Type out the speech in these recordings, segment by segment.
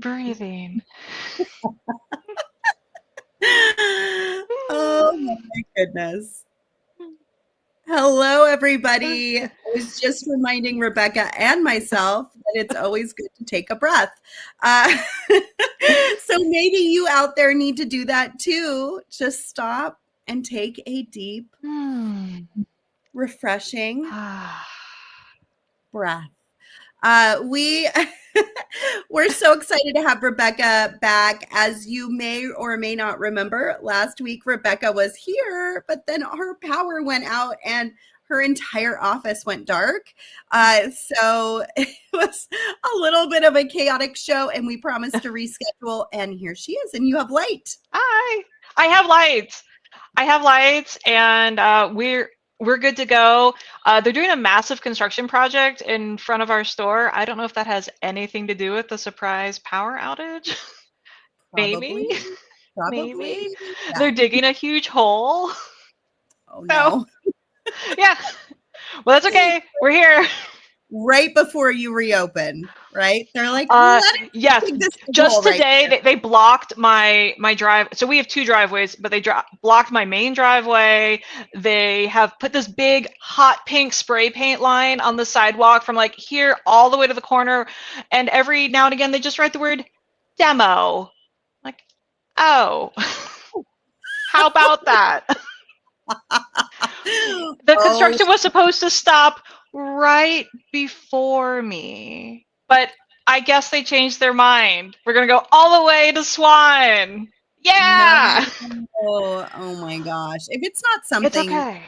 breathing. Oh my goodness. Hello, everybody. I was just reminding Rebecca and myself that it's always good to take a breath. So maybe you out there need to do that too. Just stop and take a deep, refreshing breath. We're so excited to have Rebecca back. As you may or may not remember, last week Rebecca was here, but then her power went out and her entire office went dark. So it was a little bit of a chaotic show, and we promised to reschedule. And here she is, and you have light. Hi, I have lights. And we're good to go. They're doing a massive construction project in front of our store. I don't know if that has anything to do with the surprise power outage. Probably. Maybe. Yeah. They're digging a huge hole. Oh no. So, yeah. Well, that's okay. We're here. Right before you reopen, right? They're like, yes, just today they blocked my drive. So we have two driveways, but they blocked my main driveway. They have put this big hot pink spray paint line on the sidewalk from like here all the way to the corner. And every now and again, they just write the word demo. Like, oh, how about that? The construction was supposed to stop right before me, but I guess they changed their mind. We're gonna go all the way to Swan. Yeah. No. Oh my gosh! If it's not something, it's okay.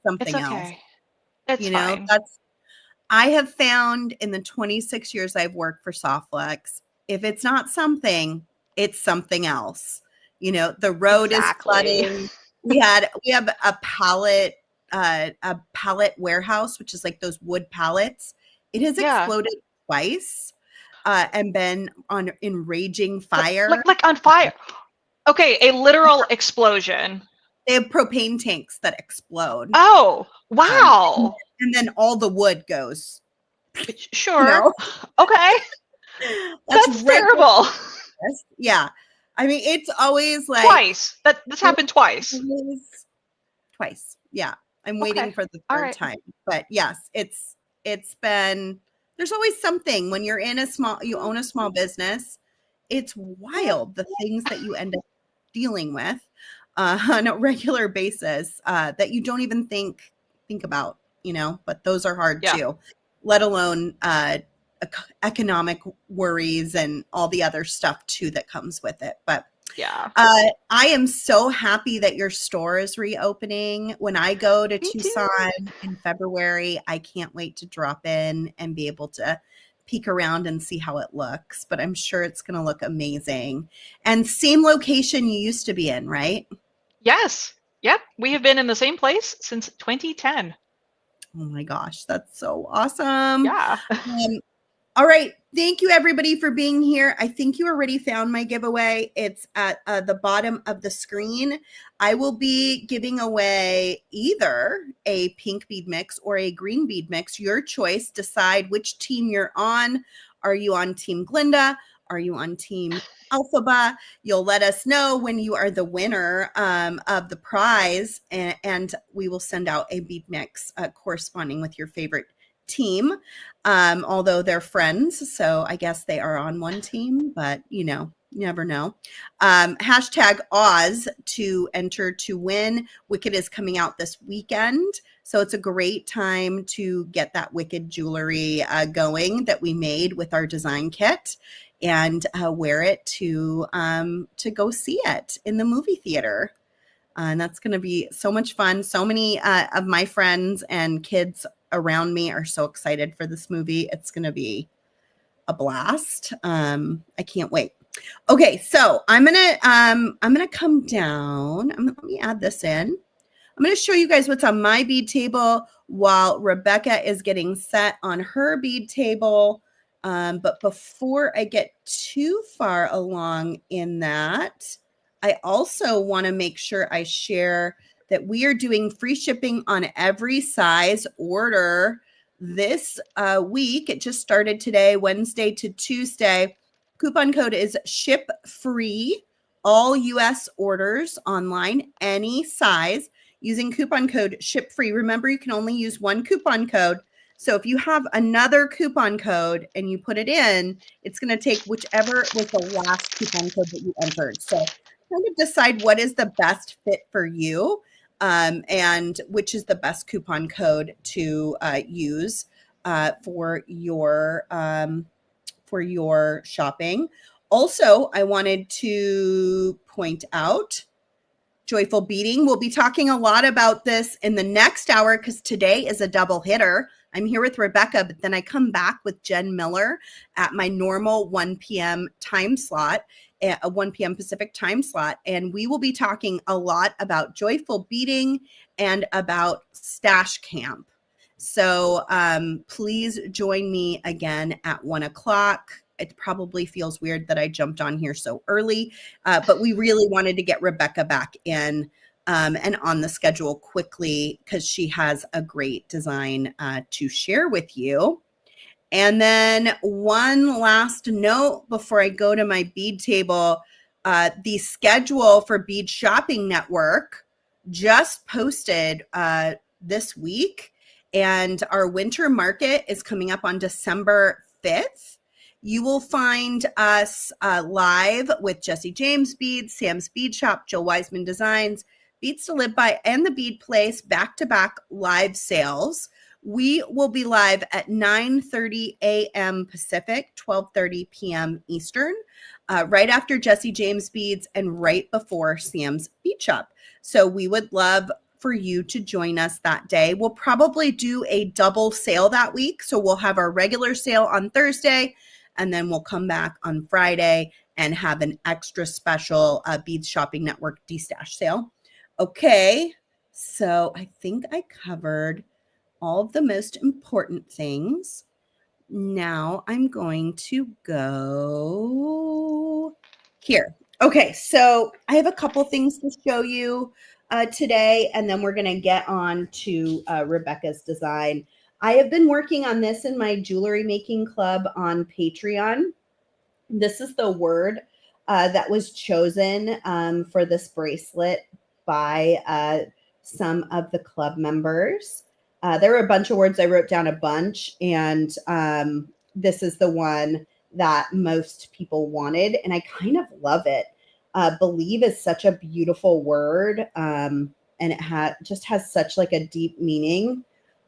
Something else. It's fine. I have found in the 26 years I've worked for Softflex, if it's not something, it's something else. You know, the road is flooding. We have a pallet warehouse, which is like those wood pallets. It has exploded twice and been in raging fire. Like on fire. Okay, a literal explosion. They have propane tanks that explode. Oh, wow. And then all the wood goes. Sure. You know? Okay. That's terrible. Yeah. I mean, it's always like twice. This happened twice. Twice. Yeah. I'm waiting for the third time. But yes, it's been, there's always something when you're you own a small business. It's wild the things that you end up dealing with on a regular basis that you don't even think about, you know, but those are hard too, let alone economic worries and all the other stuff too that comes with it. But I am so happy that your store is reopening. When I go to Tucson in February, I can't wait to drop in and be able to peek around and see how it looks, but I'm sure it's going to look amazing. And same location you used to be in, right? Yes. Yep. We have been in the same place since 2010. Oh my gosh, that's so awesome. Yeah. All right. Thank you, everybody, for being here. I think you already found my giveaway. It's at the bottom of the screen. I will be giving away either a pink bead mix or a green bead mix. Your choice. Decide which team you're on. Are you on Team Glinda? Are you on Team Alphaba? You'll let us know when you are the winner of the prize, and we will send out a bead mix corresponding with your favorite team, although they're friends, so I guess they are on one team, but you know, you never know. Hashtag Oz to enter to win. Wicked is coming out this weekend, so it's a great time to get that Wicked jewelry going that we made with our design kit, and wear it to go see it in the movie theater. And that's going to be so much fun. So many of my friends and kids around me are so excited for this movie. It's going to be a blast. I can't wait. Okay, so I'm gonna come down. Let me add this in. I'm going to show you guys what's on my bead table while Rebecca is getting set on her bead table. But before I get too far along in that, I also want to make sure I share that we are doing free shipping on every size order this week. It just started today, Wednesday to Tuesday. Coupon code is ship free, all US orders online, any size, using coupon code ship free. Remember, you can only use one coupon code. So if you have another coupon code and you put it in, it's going to take whichever was the last coupon code that you entered. So kind of decide what is the best fit for you, and which is the best coupon code to use for your shopping. Also, I wanted to point out Joyful Beading. We'll be talking a lot about this in the next hour because today is a double hitter. I'm here with Rebecca, but then I come back with Jen Miller at my normal 1 p.m. time slot, a 1 p.m. Pacific time slot. And we will be talking a lot about Joyful Beading and about Stash Camp. So please join me again at 1 o'clock. It probably feels weird that I jumped on here so early, but we really wanted to get Rebecca back in and on the schedule quickly because she has a great design to share with you. And then one last note before I go to my bead table, the schedule for Bead Shopping Network just posted this week, and our winter market is coming up on December 5th. You will find us live with Jesse James Beads, Sam's Bead Shop, Jill Wiseman Designs, Beads to Live By, and The Bead Place, back-to-back live sales. We will be live at 9:30 a.m. Pacific, 12:30 p.m. Eastern, right after Jesse James Beads and right before Sam's Bead Shop. So we would love for you to join us that day. We'll probably do a double sale that week. So we'll have our regular sale on Thursday, and then we'll come back on Friday and have an extra special Beads Shopping Network D-Stash sale. Okay, so I think I covered all of the most important things. Now I'm going to go here. Okay, so I have a couple things to show you today, and then we're going to get on to Rebecca's design. I have been working on this in my jewelry making club on Patreon. This is the word that was chosen for this bracelet by some of the club members. There were a bunch of words. I wrote down a bunch, and this is the one that most people wanted, and I kind of love it. Believe is such a beautiful word, and it just has such like a deep meaning,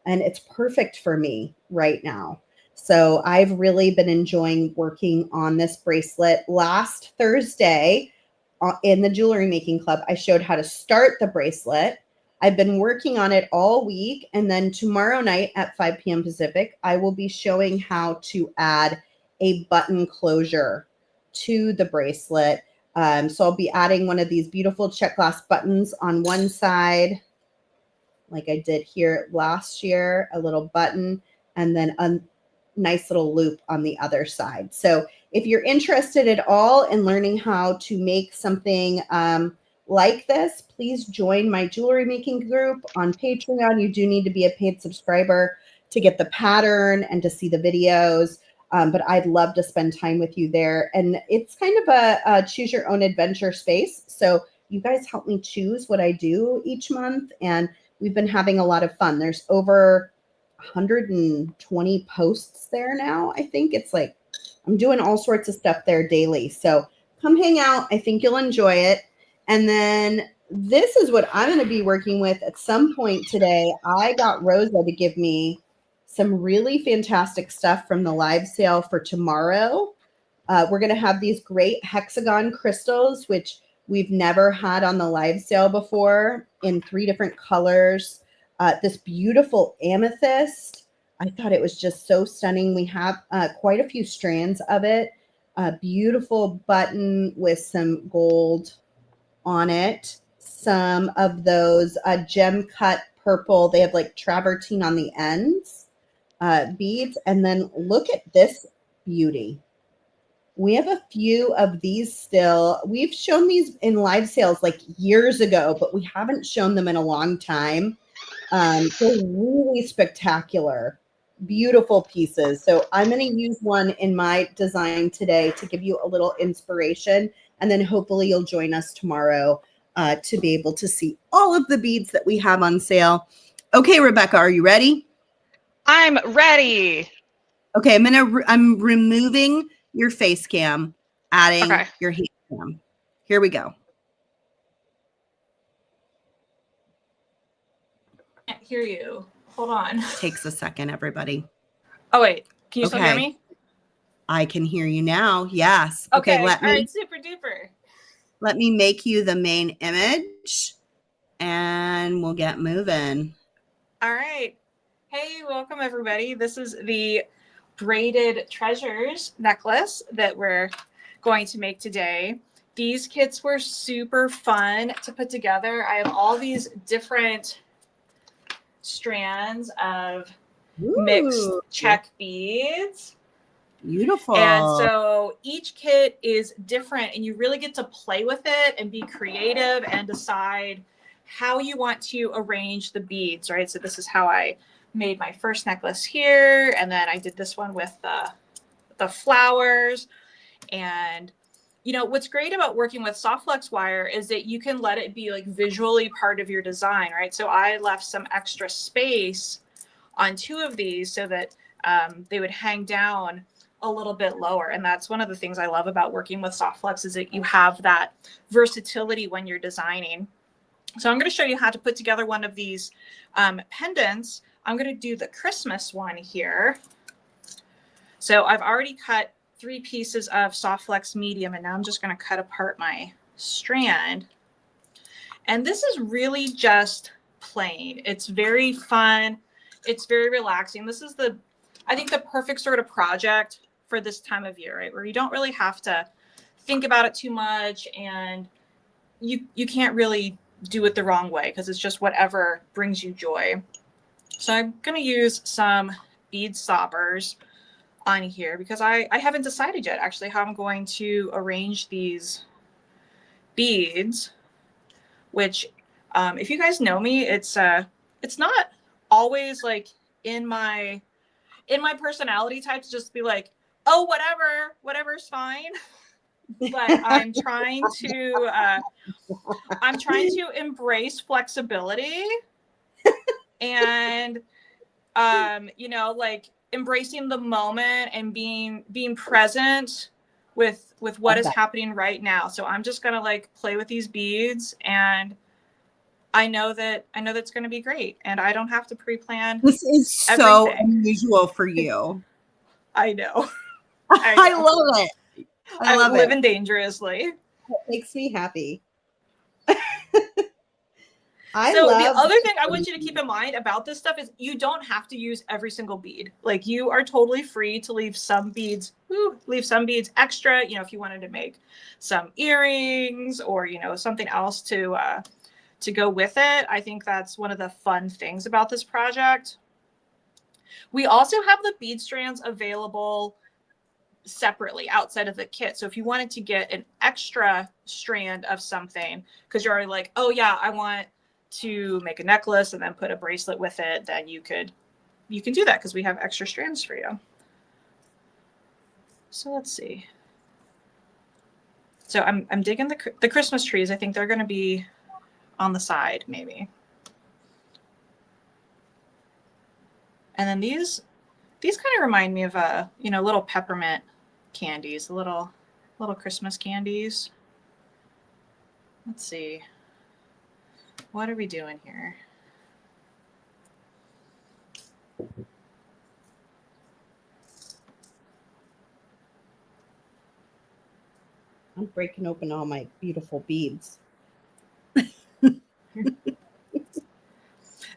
and it's perfect for me right now. So I've really been enjoying working on this bracelet. Last Thursday in the jewelry making club, I showed how to start the bracelet. I've been working on it all week, and then tomorrow night at 5 p.m. Pacific, I will be showing how to add a button closure to the bracelet. So I'll be adding one of these beautiful Czech glass buttons on one side, like I did here last year, a little button, and then a nice little loop on the other side. So if you're interested at all in learning how to make something like this, please join my jewelry making group on Patreon. You do need to be a paid subscriber to get the pattern and to see the videos. But I'd love to spend time with you there. And it's kind of a choose your own adventure space. So you guys help me choose what I do each month. And we've been having a lot of fun. There's over 120 posts there now. I think it's like, I'm doing all sorts of stuff there daily. So come hang out. I think you'll enjoy it. And then this is what I'm going to be working with at some point today. I got Rosa to give me some really fantastic stuff from the live sale for tomorrow. We're going to have these great hexagon crystals, which we've never had on the live sale before, in 3 different colors. This beautiful amethyst. I thought it was just so stunning. We have quite a few strands of it. A beautiful button with some gold on it. Some of those gem cut purple. They have like travertine on the ends. Beads. And then look at this beauty. We have a few of these still. We've shown these in live sales like years ago, but we haven't shown them in a long time. They're really spectacular. beautiful pieces. So I'm going to use one in my design today to give you a little inspiration. And then hopefully you'll join us tomorrow to be able to see all of the beads that we have on sale. Okay, Rebecca, are you ready? I'm ready. Okay, I'm removing your face cam, adding your hand cam. Here we go. Can't hear you. Hold on. Takes a second, everybody. Oh wait, can you still hear me? I can hear you now. Yes. Okay. All right, super duper. Let me make you the main image and we'll get moving. All right. Hey, welcome everybody. This is the Braided Treasures necklace that we're going to make today. These kits were super fun to put together. I have all these different strands of mixed Czech beads. Beautiful. And so each kit is different and you really get to play with it and be creative and decide how you want to arrange the beads, right? So this is how I made my first necklace here. And then I did this one with the flowers. And you know, what's great about working with soft flex wire is that you can let it be like visually part of your design, right? So I left some extra space on two of these so that they would hang down a little bit lower. And that's one of the things I love about working with soft flex is that you have that versatility when you're designing. So I'm going to show you how to put together one of these pendants. I'm going to do the Christmas one here. So I've already cut 3 pieces of soft flex medium, and now I'm just going to cut apart my strand. And this is really just plain. It's very fun. It's very relaxing. This is I think the perfect sort of project for this time of year, right? Where you don't really have to think about it too much and you can't really do it the wrong way because it's just whatever brings you joy. So I'm going to use some bead stoppers on here because I haven't decided yet actually how I'm going to arrange these beads, which if you guys know me, it's not always like in my personality type to just be like, oh, whatever's fine. But I'm trying to embrace flexibility and you know, like embracing the moment and being present with what is happening right now. So I'm just gonna like play with these beads, and I know that it's gonna be great, and I don't have to pre-plan. This is so unusual for you. I know. I love it. I love living dangerously. It makes me happy. The other thing I want you to keep in mind about this stuff is you don't have to use every single bead. Like you are totally free to leave some beads extra, you know, if you wanted to make some earrings or, you know, something else to go with it. I think that's one of the fun things about this project. We also have the bead strands available separately outside of the kit. So if you wanted to get an extra strand of something, because you're already like, oh yeah, I want to make a necklace and then put a bracelet with it, then you can do that because we have extra strands for you. So let's see. So I'm digging the Christmas trees. I think they're going to be on the side maybe. And then these kind of remind me of you know, little peppermint candies, little Christmas candies. Let's see. What are we doing here? I'm breaking open all my beautiful beads.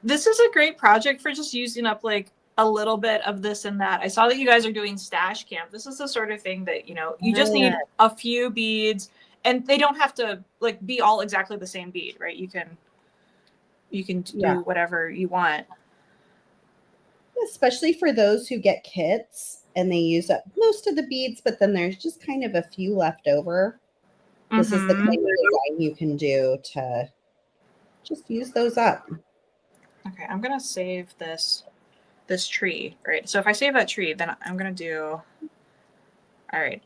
This is a great project for just using up like a little bit of this and that. I saw that you guys are doing stash camp. This is the sort of thing that, you know, you just need a few beads, and they don't have to like be all exactly the same bead, right? You can do whatever you want. Especially for those who get kits and they use up most of the beads, but then there's just kind of a few left over. This is the kind of design you can do to just use those up. Okay, I'm going to save this this tree, right? So if I save that tree, then I'm going to do, all right,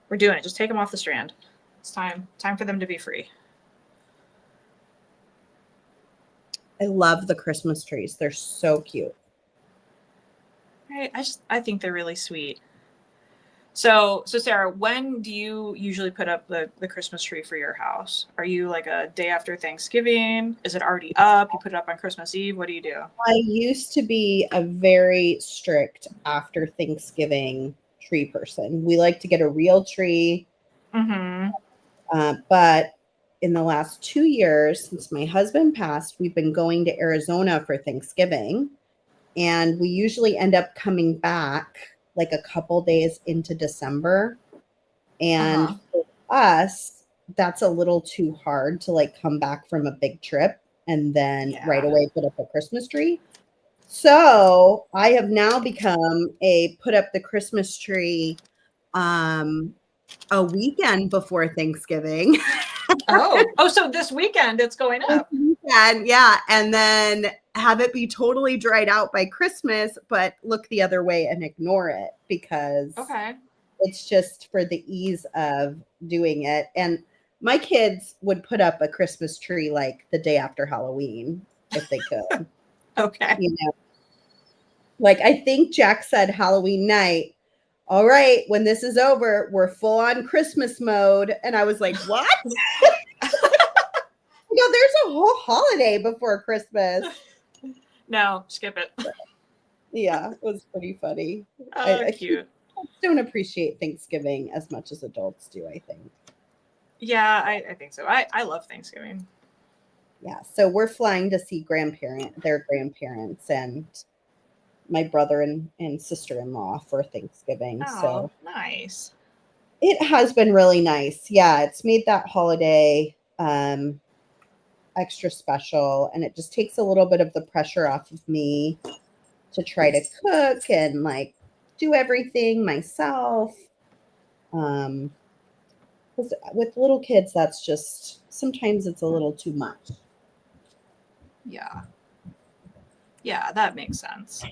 we're doing it. Just take them off the strand. It's time for them to be free. I love the Christmas trees. They're so cute. Right. I think they're really sweet. So Sarah, when do you usually put up the Christmas tree for your house? Are you like a day after Thanksgiving? Is it already up? You put it up on Christmas Eve? What do you do? I used to be a very strict after Thanksgiving tree person. We like to get a real tree. Mm-hmm. But in the last 2 years, since my husband passed, we've been going to Arizona for Thanksgiving. And we usually end up coming back like a couple days into December. And for us, that's a little too hard to like come back from a big trip and then right away put up a Christmas tree. So I have now become a put up the Christmas tree a weekend before Thanksgiving. Oh, so this weekend it's going up. Yeah. And then have it be totally dried out by Christmas, but look the other way and ignore it because it's just for the ease of doing it. And my kids would put up a Christmas tree like the day after Halloween if they could. Okay. You know, like I think Jack said Halloween night. All right, when this is over, we're full on Christmas mode. And I was like, what? There's a whole holiday before Christmas. No, skip it. Yeah, it was pretty funny. Cute. I don't appreciate Thanksgiving as much as adults do, I think. Yeah, I think so. I love Thanksgiving. Yeah, so we're flying to see their grandparents and my brother and sister-in-law for Thanksgiving. Oh, so nice. It has been really nice. Yeah, it's made that holiday extra special, and it just takes a little bit of the pressure off of me to try to cook and like do everything myself. With little kids, that's just sometimes it's a little too much. Yeah, that makes sense.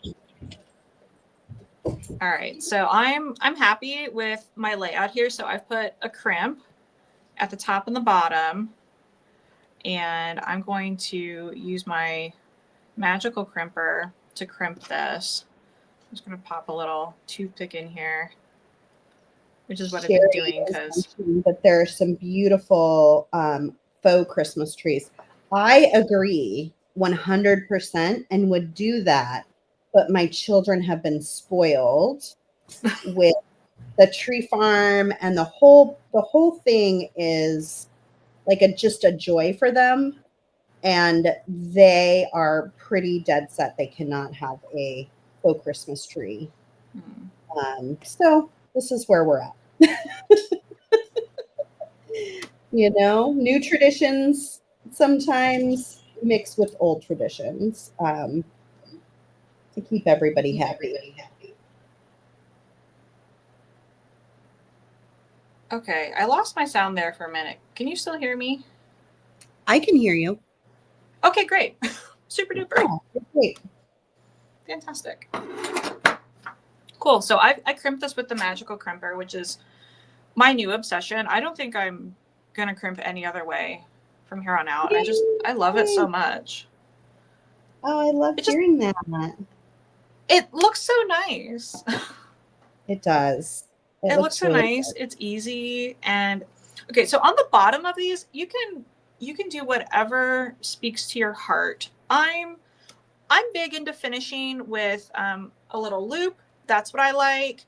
All right, so I'm happy with my layout here. So I've put a crimp at the top and the bottom, and I'm going to use my magical crimper to crimp this. I'm just going to pop a little toothpick in here, which is what I've been doing because. But there are some beautiful faux Christmas trees. I agree 100% and would do that. But my children have been spoiled with the tree farm, and the whole thing is like just a joy for them. And they are pretty dead set they cannot have a faux Christmas tree. So this is where we're at. New traditions sometimes mix with old traditions. To keep everybody happy. Okay, I lost my sound there for a minute. Can you still hear me? I can hear you. Okay, great. Super duper. Oh, great. Fantastic. Cool. So I crimped this with the magical crimper, which is my new obsession. I don't think I'm going to crimp any other way from here on out. I love it so much. Oh, I love hearing that. It looks so nice. It does. It looks so really nice. Good. It's easy. And okay, so on the bottom of these, you can do whatever speaks to your heart. I'm big into finishing with a little loop. That's what I like.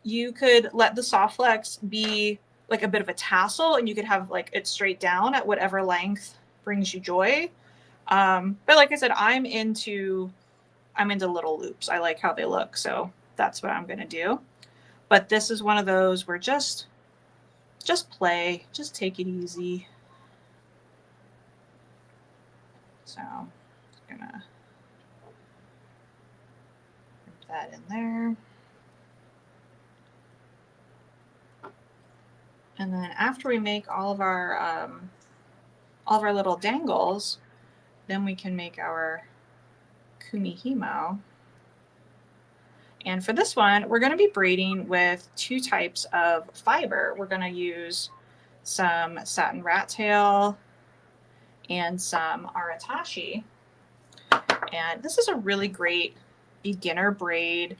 You could let the soft flex be like a bit of a tassel, and you could have like it straight down at whatever length brings you joy. But like I said, I'm into little loops. I like how they look, so that's what I'm gonna do. But this is one of those where just play, just take it easy. So I'm gonna put that in there. And then after we make all of our little dangles, then we can make our Kumihimo. And for this one, we're going to be braiding with 2 types of fiber. We're going to use some satin rat tail and some Aratashi. And this is a really great beginner braid.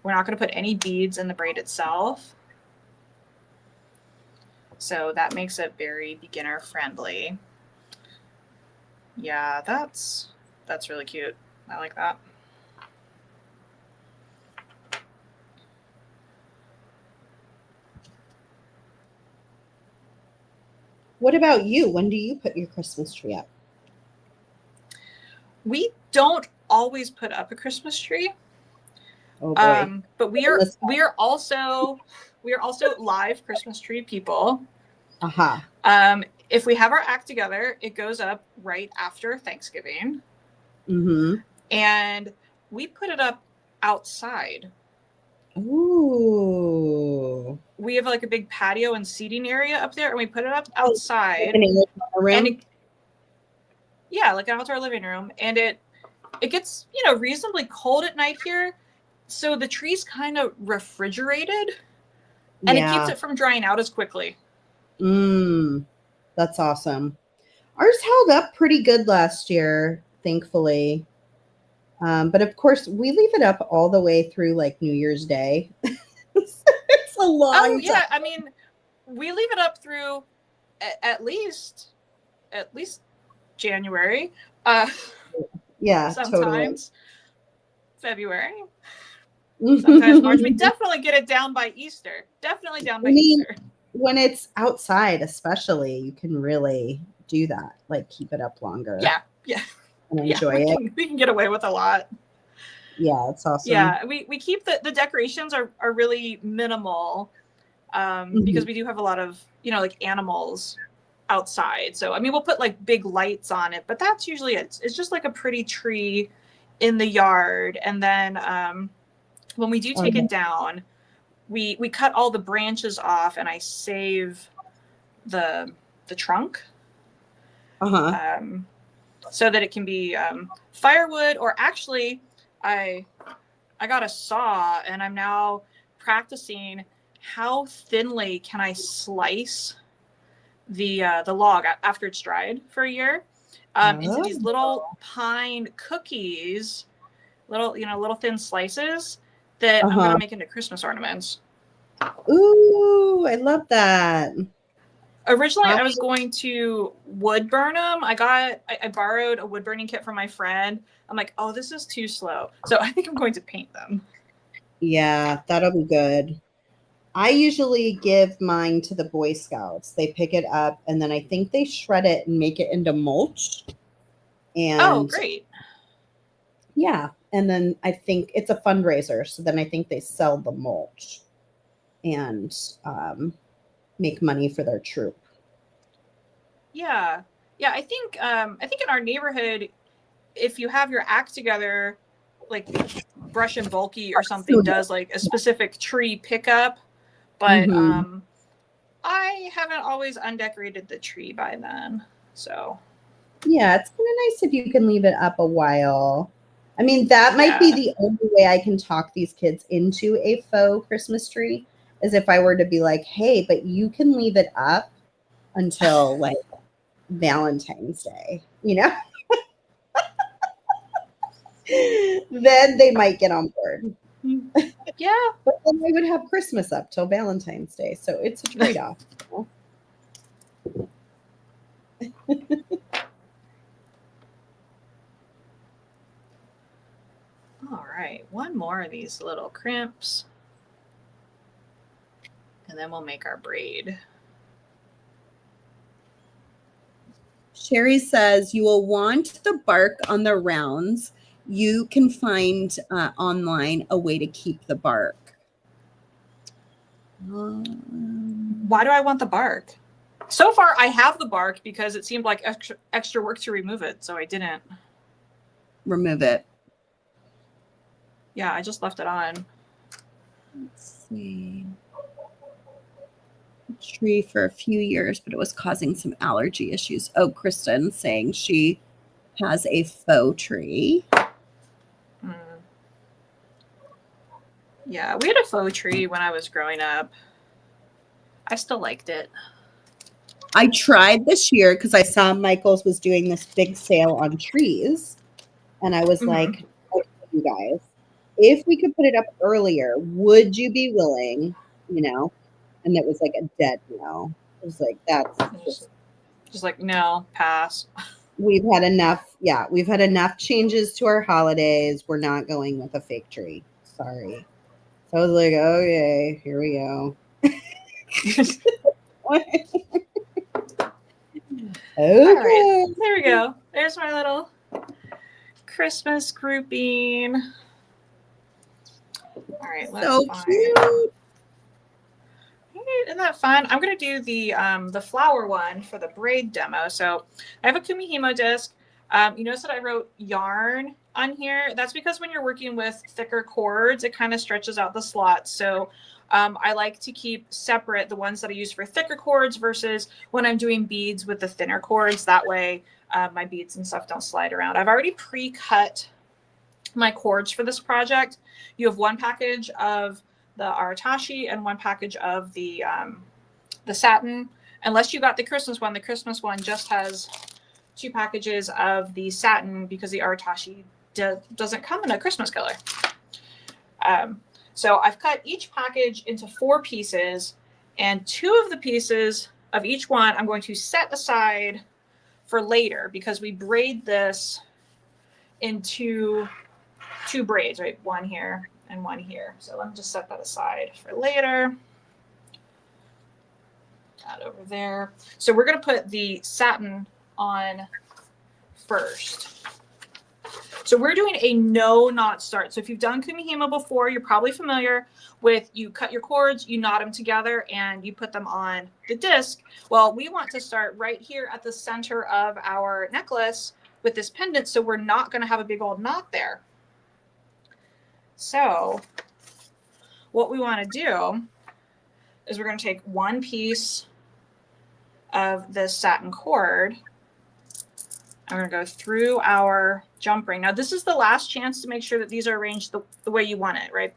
We're not going to put any beads in the braid itself. So that makes it very beginner friendly. Yeah, that's really cute. I like that. What about you? When do you put your Christmas tree up? We don't always put up a Christmas tree. Oh boy. But we are also live Christmas tree people. Uh-huh. If we have our act together, it goes up right after Thanksgiving. Mm-hmm. And we put it up outside. Ooh. We have like a big patio and seating area up there, and we put it up outside. Yeah, like an outdoor living room. And it gets, reasonably cold at night here. So the tree's kind of refrigerated, and it keeps it from drying out as quickly. That's awesome. Ours held up pretty good last year, thankfully. But of course, we leave it up all the way through like New Year's Day. It's a long time. Yeah, I mean, we leave it up through at least January. Yeah, sometimes totally. February. Sometimes March. We definitely get it down by Easter. Definitely down by Easter. When it's outside, especially, you can really do that. Like keep it up longer. Yeah. And enjoy it. We can get away with a lot. Yeah, it's awesome. Yeah, we keep the decorations are really minimal, because we do have a lot of like animals outside. So I mean, we'll put like big lights on it, but that's usually it. It's just like a pretty tree in the yard, and then when we do take it down, we cut all the branches off, and I save the trunk. So that it can be firewood, or actually I got a saw, and I'm now practicing how thinly can I slice the log after it's dried for a year into these little pine cookies, little thin slices that I'm gonna make into Christmas ornaments. Ooh, I love that. Originally, I was going to wood burn them. I borrowed a wood burning kit from my friend. I'm like, oh, this is too slow. So I think I'm going to paint them. Yeah, that'll be good. I usually give mine to the Boy Scouts. They pick it up, and then I think they shred it and make it into mulch. And great. Yeah, and then I think it's a fundraiser. So then I think they sell the mulch and make money for their troop. Yeah. I think in our neighborhood, if you have your act together, like Brush and Bulky or something does like a specific tree pickup, but I haven't always undecorated the tree by then. So yeah, it's kind of nice if you can leave it up a while. I mean, that might be the only way I can talk these kids into a faux Christmas tree, is if I were to be like, hey, but you can leave it up until like Valentine's Day, then they might get on board. Yeah. But then I would have Christmas up till Valentine's Day. So it's a trade-off. All right. One more of these little crimps, and then we'll make our braid. Sherry says you will want the bark on the rounds. You can find online a way to keep the bark. Why do I want the bark? So far, I have the bark because it seemed like extra work to remove it, so I didn't remove it. Yeah, I just left it on. Let's see. Tree for a few years, but it was causing some allergy issues. Oh, Kristen saying she has a faux tree. Yeah, we had a faux tree when I was growing up. I still liked it. I tried this year because I saw Michael's was doing this big sale on trees. And I was like, okay, you guys, if we could put it up earlier, would you be willing? You know? And it was like a dead no. It was like, that's just like, no, pass. we've had enough. Yeah, we've had enough changes to our holidays. We're not going with a fake tree. Sorry. So I was like, okay, here we go. Okay. All right, there we go. There's my little Christmas grouping. All right, let's So find. cute. Isn't that fun? I'm gonna do the flower one for the braid demo. So I have a Kumihimo disc. You notice that I wrote yarn on here. That's because when you're working with thicker cords, it kind of stretches out the slots. So I like to keep separate the ones that I use for thicker cords versus when I'm doing beads with the thinner cords. That way my beads and stuff don't slide around. I've already pre-cut my cords for this project. You have one package of the Aratashi and one package of the satin. Unless you got the Christmas one just has 2 packages of the satin because the Aratashi doesn't come in a Christmas color. So I've cut each package into 4 pieces, and 2 of the pieces of each one I'm going to set aside for later because we braid this into 2 braids, right? One here and one here. So let me just set that aside for later. That over there. So we're going to put the satin on first. So we're doing a no knot start. So if you've done Kumihimo before, you're probably familiar with you cut your cords, you knot them together, and you put them on the disc. Well, we want to start right here at the center of our necklace with this pendant, so we're not going to have a big old knot there. So what we want to do is we're going to take one piece of this satin cord. I'm going to go through our jump ring. Now, this is the last chance to make sure that these are arranged the way you want it, right?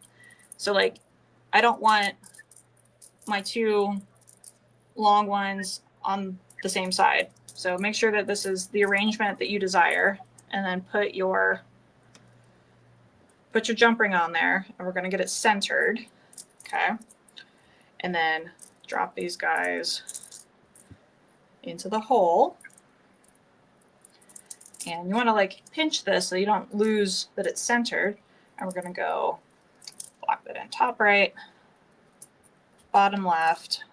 So, like, I don't want my 2 long ones on the same side. So make sure that this is the arrangement that you desire, and then put your jump ring on there, and we're going to get it centered. Okay. And then drop these guys into the hole. And you want to like pinch this so you don't lose that it's centered. And we're going to go lock that in top right, bottom left.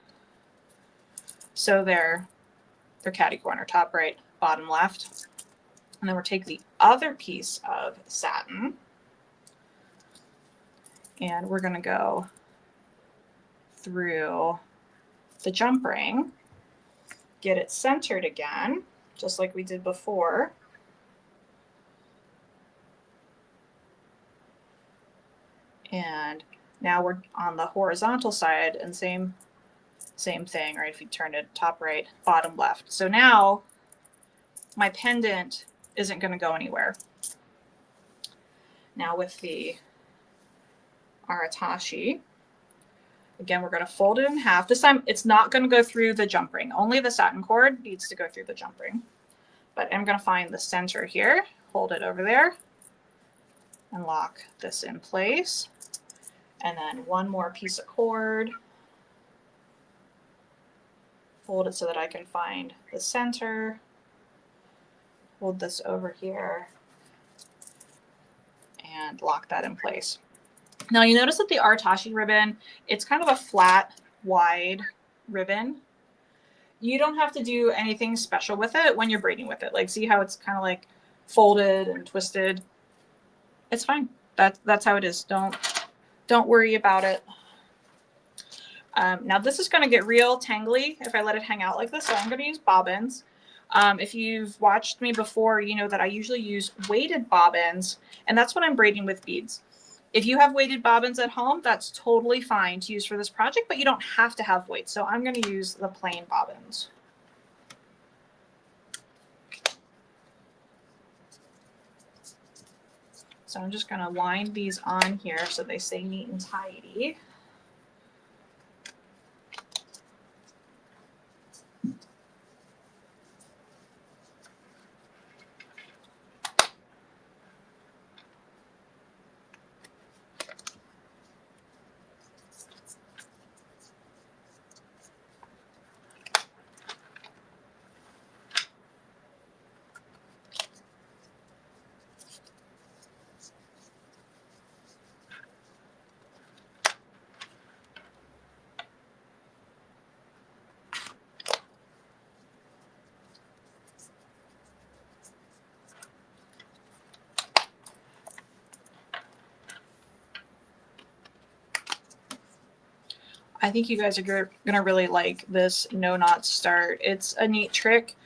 So they're catty corner, top right, bottom left. And then we'll take the other piece of satin and we're going to go through the jump ring, get it centered again, just like we did before. And now we're on the horizontal side, and same thing, right? If you turn it top right, bottom left. So now my pendant isn't going to go anywhere. Now with the Aratashi, again, we're going to fold it in half. This time it's not going to go through the jump ring. Only the satin cord needs to go through the jump ring. But I'm going to find the center here, hold it over there, and lock this in place. And then one more piece of cord. Fold it so that I can find the center. Hold this over here and lock that in place. Now you notice that the Aratashi ribbon, it's kind of a flat, wide ribbon. You don't have to do anything special with it when you're braiding with it. Like, see how it's kind of like folded and twisted? It's fine. That's how it is. Don't worry about it. Now this is going to get real tangly if I let it hang out like this, so I'm going to use bobbins. If you've watched me before, you know that I usually use weighted bobbins, and that's when I'm braiding with beads. If you have weighted bobbins at home, that's totally fine to use for this project, but you don't have to have weight. So I'm going to use the plain bobbins. So I'm just going to wind these on here so they stay neat and tidy. I think you guys are going to really like this no knot start. It's a neat trick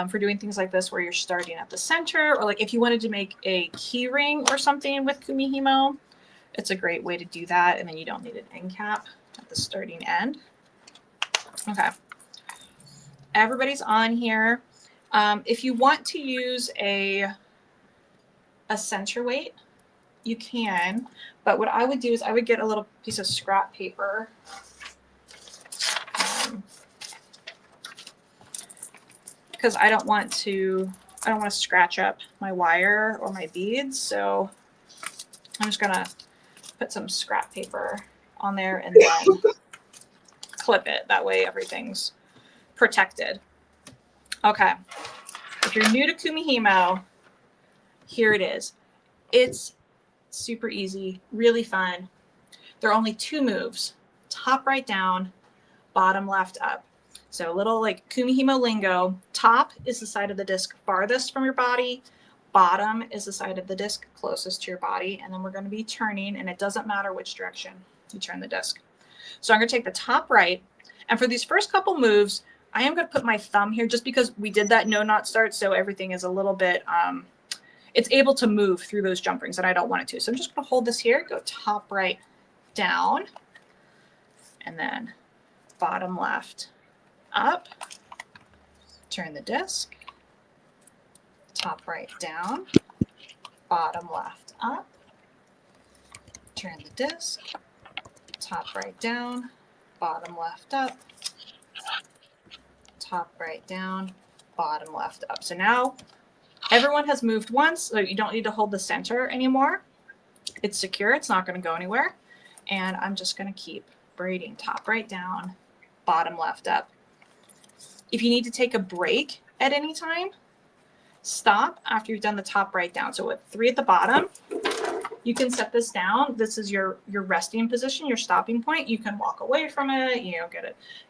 for doing things like this where you're starting at the center, or like if you wanted to make a key ring or something with Kumihimo, it's a great way to do that. And then you don't need an end cap at the starting end. Okay. Everybody's on here. If you want to use a center weight, you can, but what I would do is I would get a little piece of scrap paper. Because I don't want to scratch up my wire or my beads. So I'm just gonna put some scrap paper on there and then clip it. That way everything's protected. Okay. If you're new to Kumihimo, here it is. It's super easy, really fun. There are only 2 moves, top right down, bottom left up. So a little like Kumihimo lingo. Top is the side of the disc farthest from your body. Bottom is the side of the disc closest to your body. And then we're going to be turning, and it doesn't matter which direction you turn the disc. So I'm going to take the top right. And for these first couple moves, I am going to put my thumb here just because we did that no knot start. So everything is a little bit, it's able to move through those jump rings, and I don't want it to. So I'm just going to hold this here, go top right down, and then bottom left up, turn the disc, top right down, bottom left up, turn the disc, top right down, bottom left up, top right down, bottom left up. So now everyone has moved once, so you don't need to hold the center anymore. It's secure, it's not going to go anywhere. And I'm just going to keep braiding top right down, bottom left up. If you need to take a break at any time, stop after you've done the top right down. So with 3 at the bottom, you can set this down. This is your resting position, your stopping point. You can walk away from it, you know,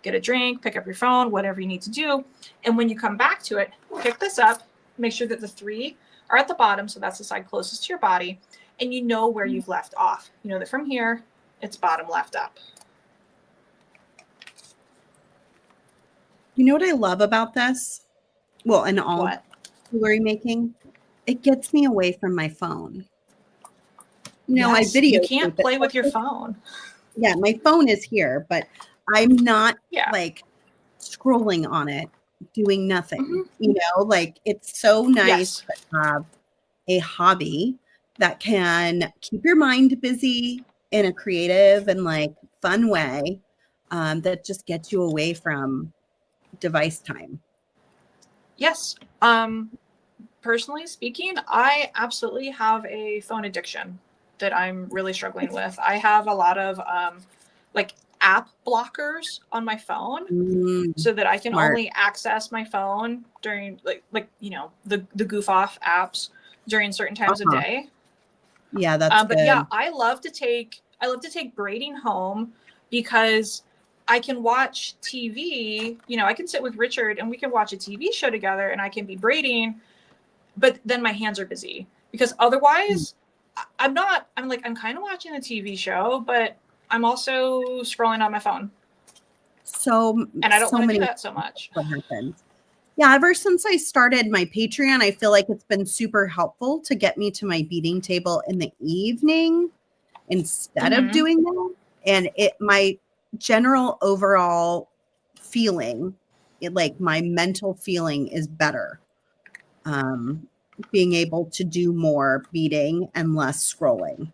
get a drink, pick up your phone, whatever you need to do. And when you come back to it, pick this up, make sure that the 3 are at the bottom. So that's the side closest to your body. And you know where you've left off. You know that from here, it's bottom left up. You know what I love about this? Well, and all jewelry making, it gets me away from my phone. You know, yes, I video. You can't play with your phone. Yeah, my phone is here, but I'm not like scrolling on it, doing nothing. Mm-hmm. You know, like it's so nice to have a hobby that can keep your mind busy in a creative and like fun way that just gets you away from device time. Yes. Personally speaking, I absolutely have a phone addiction that I'm really struggling with. I have a lot of like app blockers on my phone so that I can only access my phone during like you know the goof off apps during certain times of day. Yeah, that's but yeah, I love to take braiding home because I can watch TV, you know, I can sit with Richard and we can watch a TV show together and I can be braiding, but then my hands are busy because otherwise I'm kind of watching a TV show, but I'm also scrolling on my phone. And I don't want to do that so much. What happened? Yeah, ever since I started my Patreon, I feel like it's been super helpful to get me to my beading table in the evening instead of doing that. And my general overall feeling, like my mental feeling is better. being able to do more beading and less scrolling.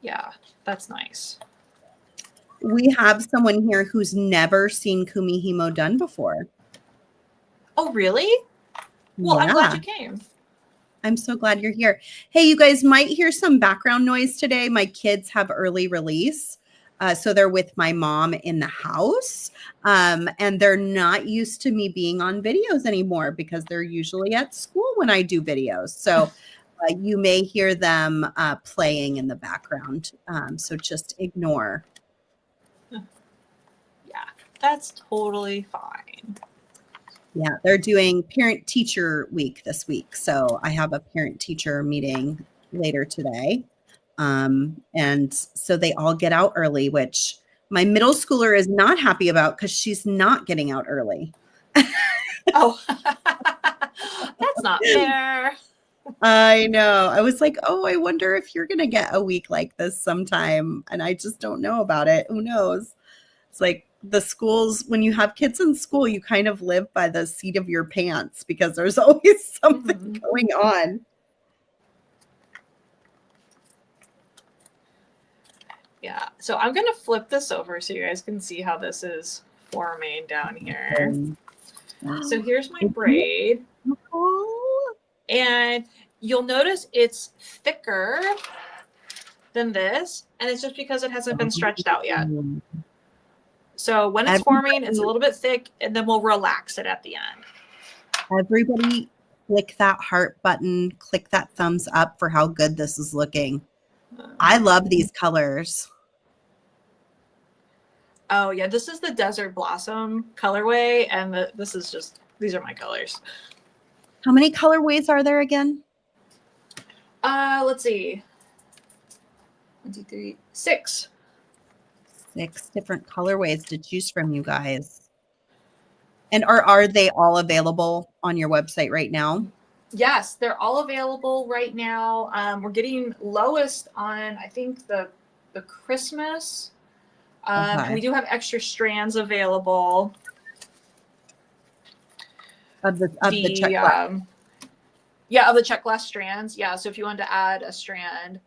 Yeah, that's nice. We have someone here who's never seen Kumihimo done before. Oh, really? Well, Yeah. I'm glad you came. I'm so glad you're here. Hey, you guys might hear some background noise today. My kids have early release. So they're with my mom in the house. And they're not used to me being on videos anymore because they're usually at school when I do videos. So you may hear them playing in the background. So just ignore. Yeah, that's totally fine. Yeah, they're doing parent-teacher week this week. So I have a parent-teacher meeting later today. And so they all get out early, which my middle schooler is not happy about because she's not getting out early. Oh, that's not fair. I know. I was like, oh, I wonder if you're going to get a week like this sometime. And I just don't know about it. Who knows? It's like the schools, when you have kids in school, you kind of live by the seat of your pants because there's always something going on. Yeah, so I'm going to flip this over so you guys can see how this is forming down here. So here's my braid. And you'll notice it's thicker than this, and it's just because it hasn't been stretched out yet. So when it's forming, it's a little bit thick, and then we'll relax it at the end. Everybody click that heart button, click that thumbs up for how good this is looking. I love these colors. Oh yeah, this is the Desert Blossom colorway, and this is just, these are my colors. How many colorways are there again? Let's see. 1, 2, 3, 6. 6 different colorways to choose from, you guys. And are they all available on your website right now? Yes, they're all available right now. We're getting lowest on, I think, the Christmas. And we do have extra strands available. Of the Czech glass. Yeah, of the Czech glass strands. Yeah, so if you wanted to add a strand,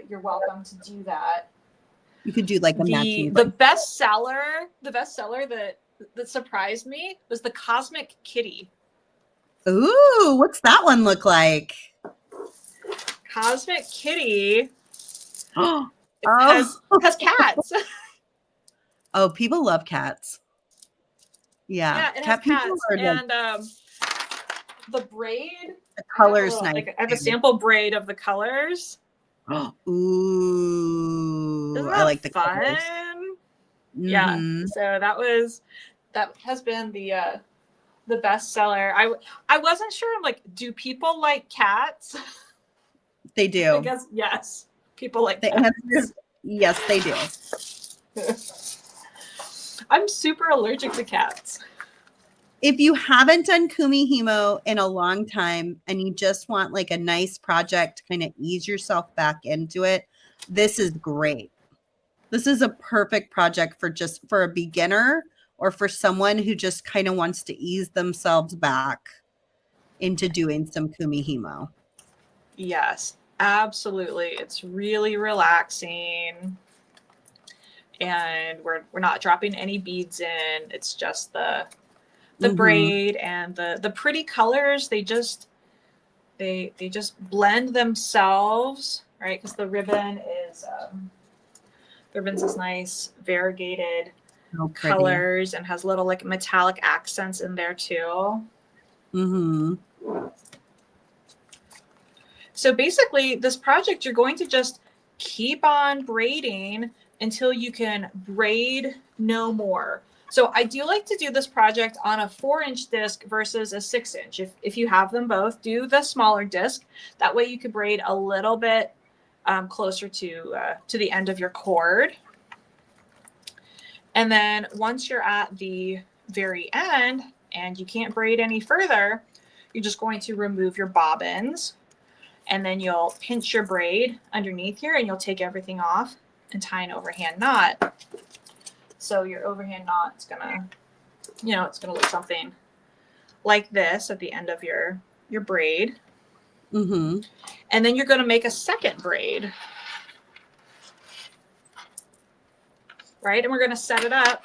you're welcome to do that. You could do like a matching. The best seller that surprised me was the Cosmic Kitty. Ooh, what's that one look like? Cosmic Kitty has cats. Oh, people love cats. Yeah, it has cats. And the braid, the colors nice. Like, I have a sample braid of the colors. Ooh, Isn't that I like the fun? colors. Yeah, so that has been the best seller. I wasn't sure. I'm like, do people like cats? They do. I guess yes. People like the cats. Answer, yes, they do. I'm super allergic to cats. If you haven't done Kumihimo in a long time and you just want like a nice project to kind of ease yourself back into it, this is great. This is a perfect project for a beginner or for someone who just kind of wants to ease themselves back into doing some Kumihimo. Yes, absolutely. It's really relaxing. And we're not dropping any beads in. It's just the braid and the pretty colors. They just blend themselves, right? Because the ribbon's this nice variegated colors and has little like metallic accents in there too. So basically, this project, you're going to just keep on braiding until you can braid no more. So I do like to do this project on a 4-inch disc versus a 6-inch. If you have them both, do the smaller disc. That way you could braid a little bit closer to the end of your cord. And then once you're at the very end and you can't braid any further, you're just going to remove your bobbins. And then you'll pinch your braid underneath here and you'll take everything off and tie an overhand knot. So your overhand knot is gonna, it's gonna look something like this at the end of your braid. Mm-hmm. And then you're going to make a second braid. Right? And we're going to set it up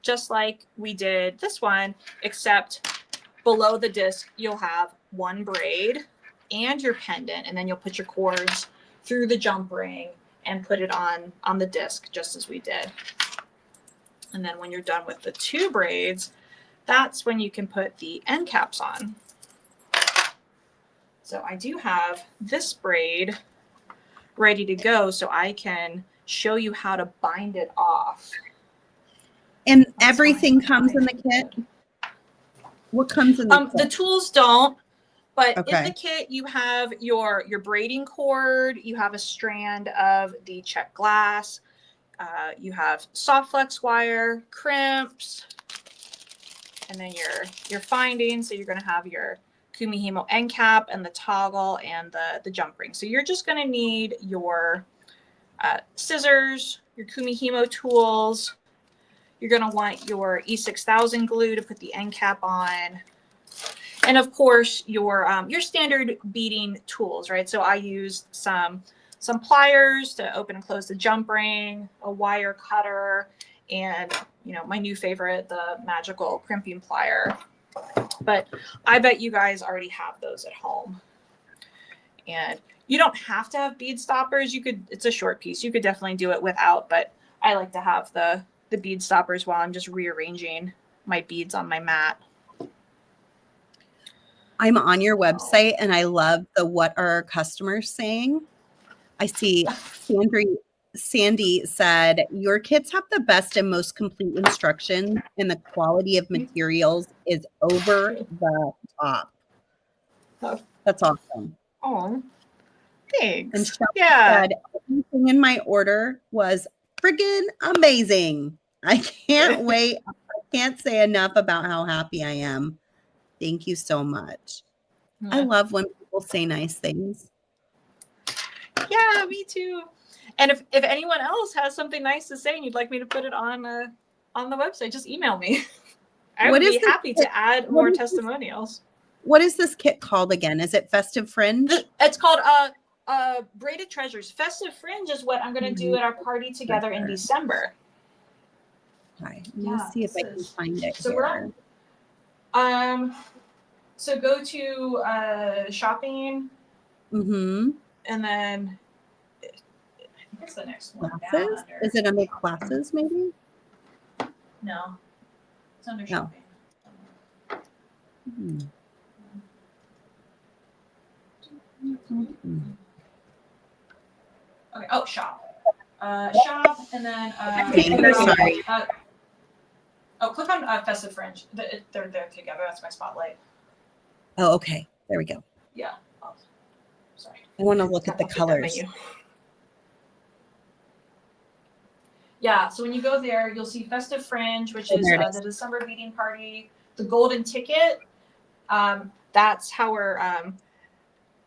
just like we did this one, except below the disc, you'll have one braid and your pendant, and then you'll put your cords through the jump ring and put it on the disc just as we did. And then when you're done with the 2 braids, that's when you can put the end caps on. So I do have this braid ready to go so I can show you how to bind it off. And everything comes in the kit? What comes in the kit? The tools don't, but Okay. in the kit you have your braiding cord, you have a strand of the Czech glass, you have soft flex wire, crimps, and then your findings. So you're going to have your Kumihimo end cap and the toggle and the jump ring. So you're just going to need your scissors, your Kumihimo tools. You're going to want your E6000 glue to put the end cap on. And of course, your standard beading tools, right? So I used some pliers to open and close the jump ring, a wire cutter, and my new favorite, the magical crimping plier. But I bet you guys already have those at home. And you don't have to have bead stoppers. It's a short piece. You could definitely do it without, but I like to have the bead stoppers while I'm just rearranging my beads on my mat. I'm on your website and I love the what are our customers saying. I see Sandy said, your kits have the best and most complete instructions and the quality of materials is over the top. That's awesome. Oh, thanks. And Shelby said, everything in my order was friggin' amazing. I can't wait. I can't say enough about how happy I am. Thank you so much. I love when people say nice things. Yeah, me too. And if anyone else has something nice to say and you'd like me to put it on the website, just email me. I would be happy to add more testimonials. What is this kit called again? Is it Festive Fringe? It's called Braided Treasures. Festive Fringe is what I'm going to do at our party together in December. Okay. Let me see if I can find it. So here. So go to shopping. Mm-hmm. And then I think it's the next one. Classes? Is it under classes maybe? No. It's under shopping. Hmm. Okay. Oh, shop. Shop, and then sorry. Click on Festive Fringe. They're there together. That's my spotlight. Oh, okay. There we go. Yeah. Oh, sorry. I want to look at the colors. Yeah. So when you go there, you'll see Festive Fringe, which is the December beading party. The golden ticket. That's how we're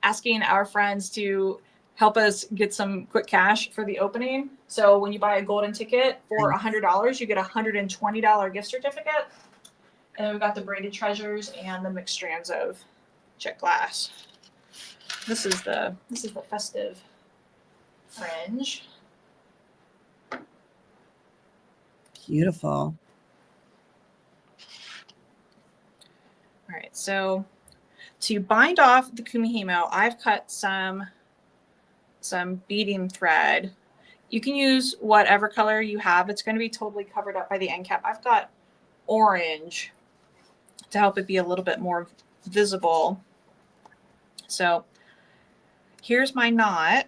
asking our friends to help us get some quick cash for the opening. So when you buy a golden ticket for $100, you get a $120 gift certificate. And then we've got the Braided Treasures and the mixed strands of Czech glass. This is the Festive Fringe. Beautiful. All right, so to bind off the Kumihimo, I've cut some beading thread. You can use whatever color you have. It's going to be totally covered up by the end cap. I've got orange to help it be a little bit more visible. So here's my knot,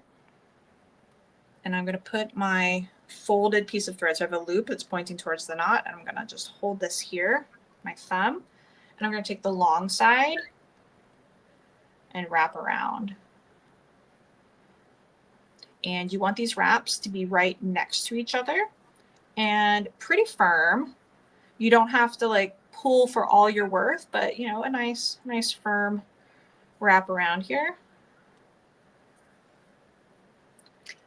and I'm going to put my folded piece of thread. So I have a loop that's pointing towards the knot, and I'm going to just hold this here, my thumb, and I'm going to take the long side and wrap around. And you want these wraps to be right next to each other and pretty firm. You don't have to like pull for all your worth, but a nice firm wrap around here.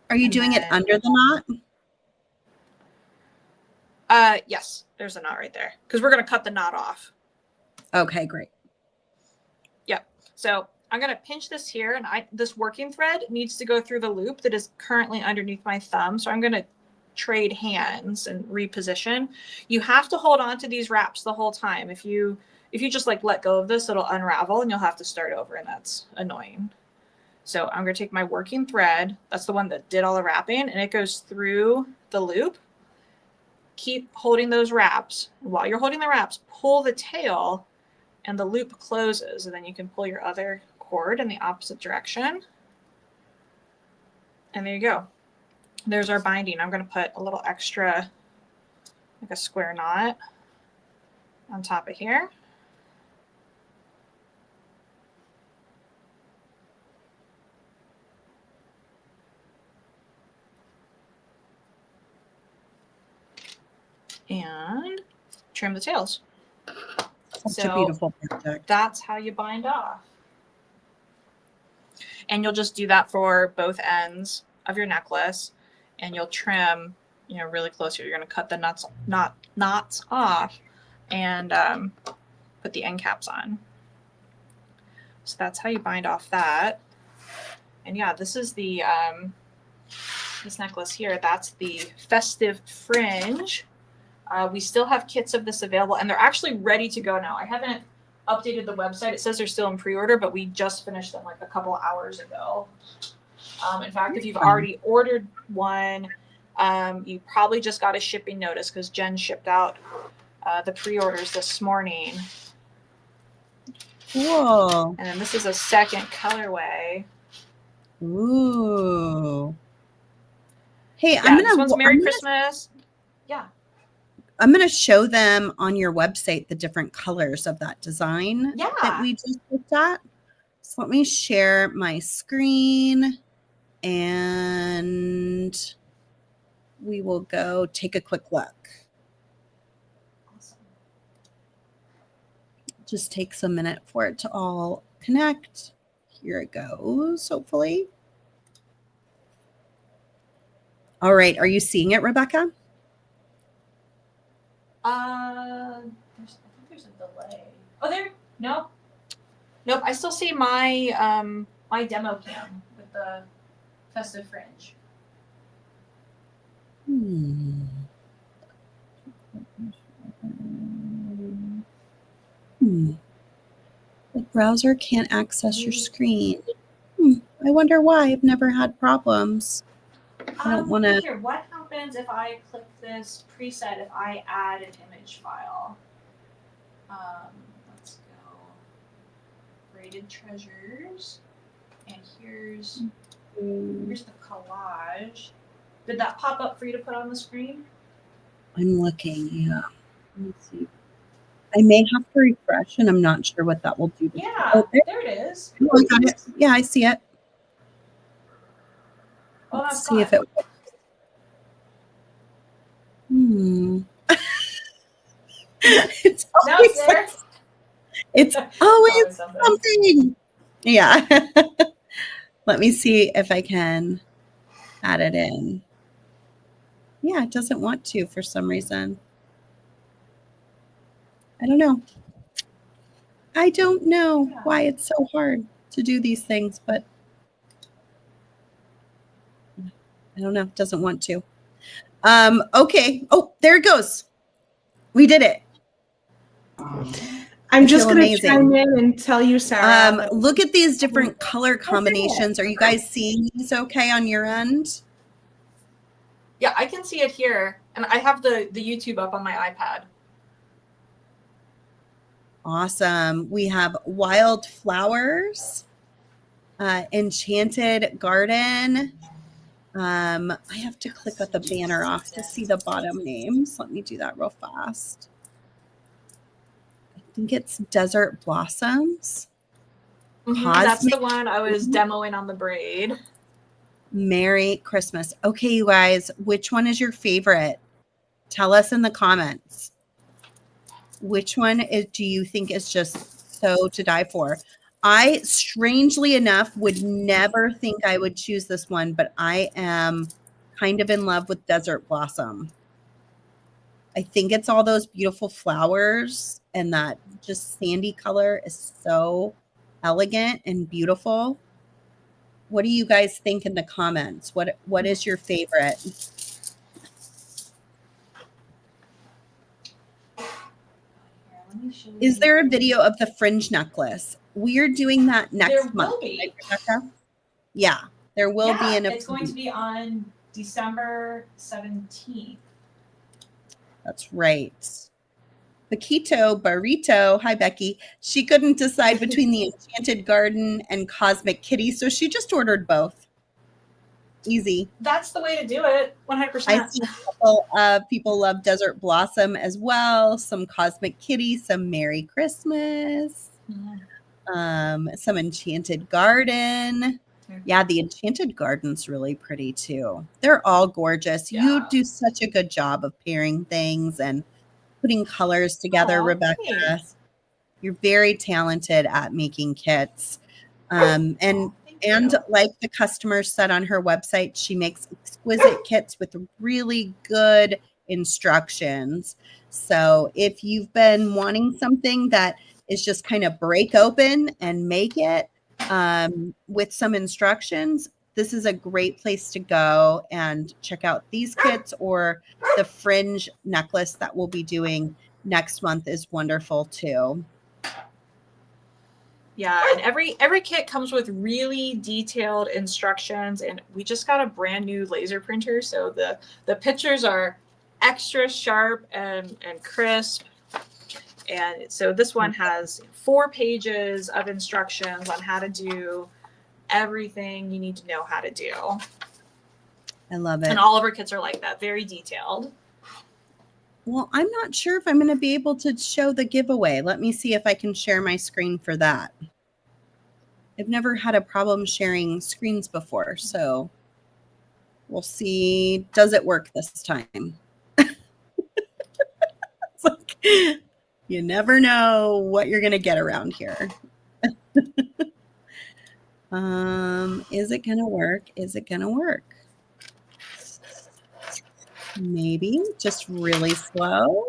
Are you doing it under the knot? Yes, there's a knot right there because we're going to cut the knot off. Okay, great. So I'm going to pinch this here, and this working thread needs to go through the loop that is currently underneath my thumb. So I'm going to trade hands and reposition. You have to hold on to these wraps the whole time. If you just like let go of this, it'll unravel and you'll have to start over, and that's annoying. So I'm going to take my working thread. That's the one that did all the wrapping, and it goes through the loop. Keep holding those wraps. While you're holding the wraps, pull the tail and the loop closes, and then you can pull your other cord in the opposite direction. And there you go. There's our binding. I'm going to put a little extra, like a square knot on top of here. And trim the tails. Such a beautiful project. That's how you bind off. And you'll just do that for both ends of your necklace, and you'll trim, you know, really close here. You're going to cut the knots off and put the end caps on. So that's how you bind off that. And yeah, this is the this necklace here. That's the festive fringe. We still have kits of this available, and they're actually ready to go now. I haven't updated the website. It says they're still in pre-order, but we just finished them like a couple hours ago. In fact, if you've already ordered one, you probably just got a shipping notice because Jen shipped out the pre-orders this morning. Cool. And then this is a second colorway. Ooh. Hey, Yeah, this one's Merry Christmas. Yeah. I'm going to show them on your website the different colors of that design that we just looked at. So let me share my screen and we will go take a quick look. Awesome. Just takes a minute for it to all connect. Here it goes, hopefully. All right. Are you seeing it, Rebecca? I think there's a delay. Oh, there. Nope. I still see my my demo cam with the festive fringe. The browser can't access your screen. I wonder why. I've never had problems. I don't want to. What happens if I click this preset? If I add an image file, let's go Braided Treasures, and here's the collage. Did that pop up for you to put on the screen? I'm looking. Yeah. Let me see. I may have to refresh, and I'm not sure what that will do. Yeah. Oh, there it is. Oh, I got it. Yeah, I see it. Oh, Let's see if it works. It's always there. It's always something. Yeah. Let me see if I can add it in. Yeah, it doesn't want to for some reason. I don't know. I don't know why it's so hard to do these things, but I don't know. It doesn't want to. Okay. Oh, there it goes. We did it. I'm just going to chime in and tell you, Sarah. Look at these different color combinations. Are you guys seeing these okay on your end? Yeah, I can see it here. And I have the YouTube up on my iPad. Awesome. We have Wild Flowers, Enchanted Garden. I have to click the banner off to see the bottom names. Let me do that real fast. I think it's Desert Blossoms. That's the one I was demoing on the braid. Merry Christmas. Okay, you guys, which one is your favorite? Tell us in the comments. Which one do you think is just so to die for? I, strangely enough, would never think I would choose this one, but I am kind of in love with Desert Blossom. I think it's all those beautiful flowers, and that just sandy color is so elegant and beautiful. What do you guys think in the comments? What is your favorite? Is there a video of the fringe necklace? We are doing that next month. Will be. Right, Rebecca? Yeah, there will be. It's going to be on December 17th. That's right. Paquito Barrito, hi Becky. She couldn't decide between the Enchanted Garden and Cosmic Kitty, so she just ordered both. Easy. That's the way to do it. 100%. I see a couple of people love Desert Blossom as well. Some Cosmic Kitty, some Merry Christmas, some Enchanted Garden. Yeah, the Enchanted Garden's really pretty too. They're all gorgeous. Yeah. You do such a good job of pairing things and putting colors together, Rebecca. Thanks. You're very talented at making kits. And like the customer said on her website, she makes exquisite kits with really good instructions. So if you've been wanting something that is just kind of break open and make it with some instructions, this is a great place to go and check out these kits, or the fringe necklace that we'll be doing next month is wonderful too. Yeah, and every kit comes with really detailed instructions, and we just got a brand new laser printer, so the pictures are extra sharp and crisp. And so this one has 4 pages of instructions on how to do everything you need to know how to do. I love it. And all of our kits are like that, very detailed. Well, I'm not sure if I'm going to be able to show the giveaway. Let me see if I can share my screen for that. I've never had a problem sharing screens before, so we'll see. Does it work this time? It's like, you never know what you're going to get around here. Is it going to work? Is it going to work? Maybe just really slow.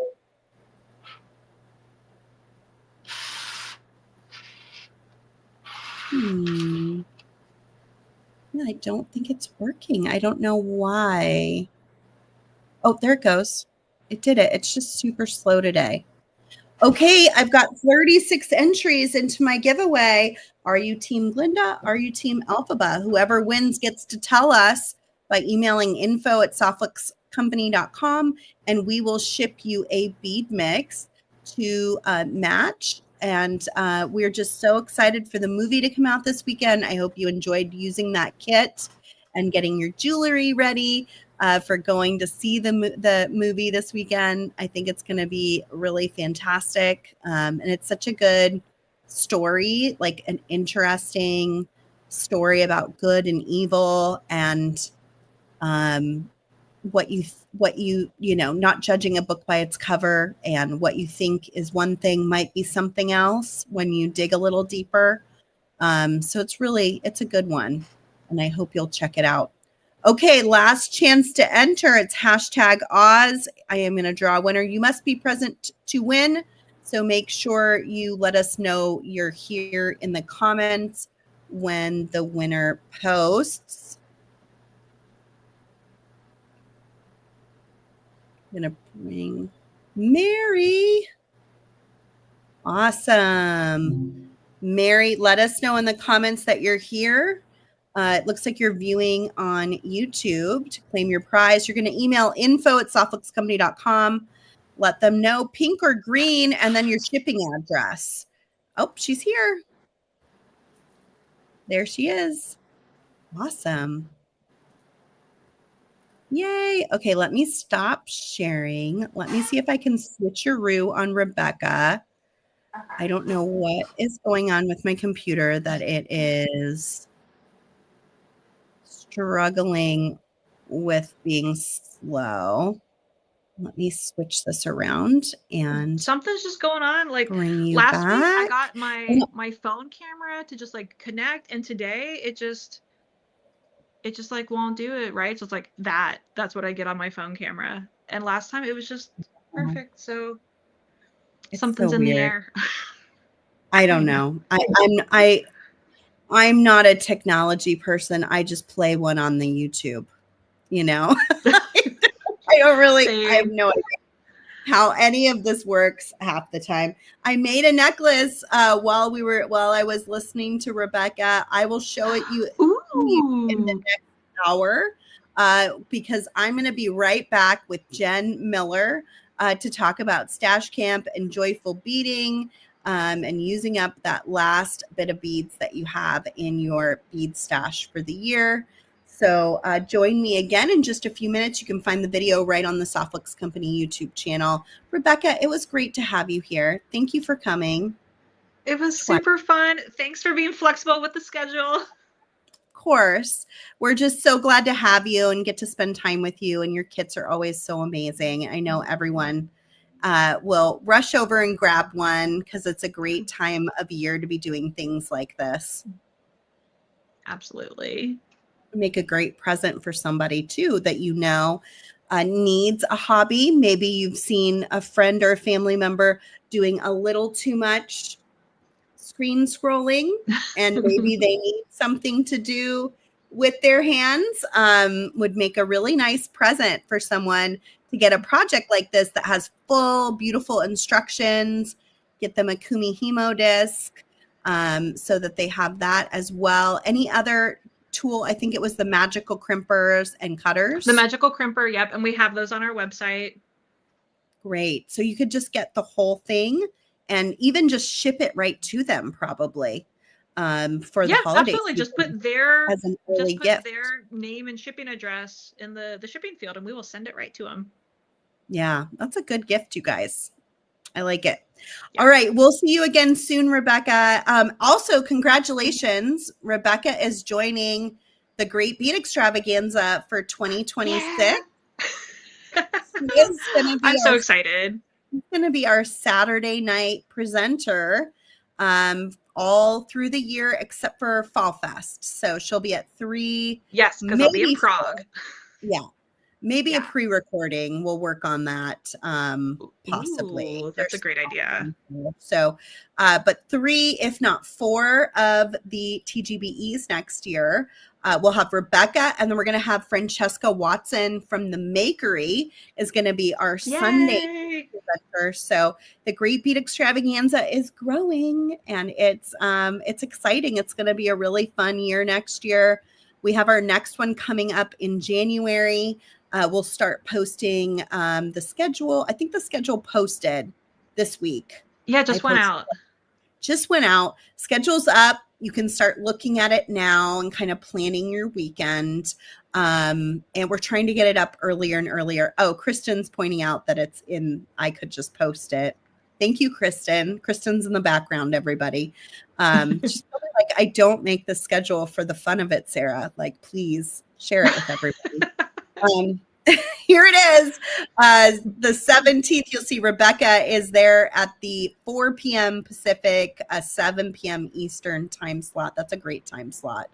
Yeah, I don't think it's working. I don't know why. Oh, there it goes. It did it. It's just super slow today. Okay, I've got 36 entries into my giveaway. Are you Team Glinda? Are you Team Alphaba? Whoever wins gets to tell us by emailing info@softluxcompany.com, and we will ship you a bead mix to match. And we're just so excited for the movie to come out this weekend. I hope you enjoyed using that kit and getting your jewelry ready for going to see the movie this weekend. I think it's going to be really fantastic. And it's such a good story, like an interesting story about good and evil, and what you know, not judging a book by its cover, and what you think is one thing might be something else when you dig a little deeper. So it's a good one, and I hope you'll check it out. Okay, last chance to enter. It's #Oz. I am going to draw a winner. You must be present to win, so make sure you let us know you're here in the comments when the winner posts. I'm going to bring Mary. Awesome. Mary, let us know in the comments that you're here. It looks like you're viewing on YouTube. To claim your prize, you're going to email info@softluxcompany.com. Let them know pink or green, and then your shipping address. Oh, she's here. There she is. Awesome. Yay. Okay, let me stop sharing. Let me see if I can switcheroo on Rebecca. I don't know what is going on with my computer that it is struggling with being slow. Let me switch this around, and something's just going on. Like bring you last back. week, I got my phone camera to just like connect, and today it just like won't do it, right? So it's like that's what I get on my phone camera. And last time it was just perfect. So it's something's so in weird. the air. I don't know. I'm not a technology person. I just play one on the YouTube, you know. I have no idea how any of this works half the time. I made a necklace while I was listening to Rebecca. I will show it you in the next hour because I'm going to be right back with Jen Miller to talk about Stash Camp and joyful beading and using up that last bit of beads that you have in your bead stash for the year. So join me again in just a few minutes. You can find the video right on the Softflix Company YouTube channel. Rebecca, it was great to have you here. Thank you for coming. It was super fun. Thanks for being flexible with the schedule. Of course. We're just so glad to have you and get to spend time with you. And your kits are always so amazing. I know everyone will rush over and grab one because it's a great time of year to be doing things like this. Absolutely. Make a great present for somebody too that you know needs a hobby. Maybe you've seen a friend or a family member doing a little too much screen scrolling and maybe they need something to do with their hands. Would make a really nice present for someone to get a project like this that has full beautiful instructions. Get them a Kumihimo disc so that they have that as well. Any other tool? I think it was the magical crimpers and cutters. The magical crimper, yep. And we have those on our website. Great. So you could just get the whole thing and even just ship it right to them probably for the holidays. Absolutely. Just put their as an early gift. Their name and shipping address in the shipping field and we will send it right to them. Yeah, that's a good gift, you guys. I like it. Yeah. All right. We'll see you again soon, Rebecca. Also, congratulations. Rebecca is joining the Great Bead Extravaganza for 2026. Yeah. I'm so excited. She's going to be our Saturday night presenter all through the year except for Fall Fest. So she'll be at 3. Yes, because I'll be in Prague. Yeah. Maybe a pre-recording. We'll work on that possibly. Ooh, that's a great idea. So, but 3, if not 4 of the TGBEs next year. We'll have Rebecca, and then we're going to have Francesca Watson from the Makery is going to be our Sunday presenter. So the Great Bead Extravaganza is growing, and it's exciting. It's going to be a really fun year next year. We have our next one coming up in January. We'll start posting the schedule. I think the schedule posted this week. Yeah, just went out. Just went out. Schedule's up. You can start looking at it now and kind of planning your weekend. And we're trying to get it up earlier and earlier. Oh, Kristen's pointing out that it's in, I could just post it. Thank you, Kristen. Kristen's in the background, everybody. Just like, I don't make the schedule for the fun of it, Sarah. Like, please share it with everybody. Here it is. The 17th, you'll see Rebecca is there at the 4 p.m. Pacific, 7 p.m. Eastern time slot. That's a great time slot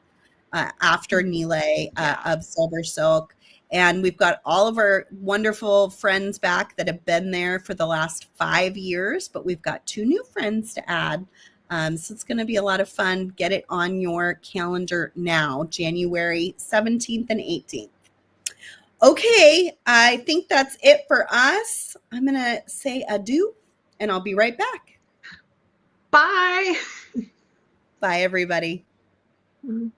after Nile of Silver Silk. And we've got all of our wonderful friends back that have been there for the last 5 years, but we've got 2 new friends to add. So it's going to be a lot of fun. Get it on your calendar now, January 17th and 18th. Okay, I think that's it for us. I'm going to say adieu, and I'll be right back. Bye. Bye, everybody. Mm-hmm.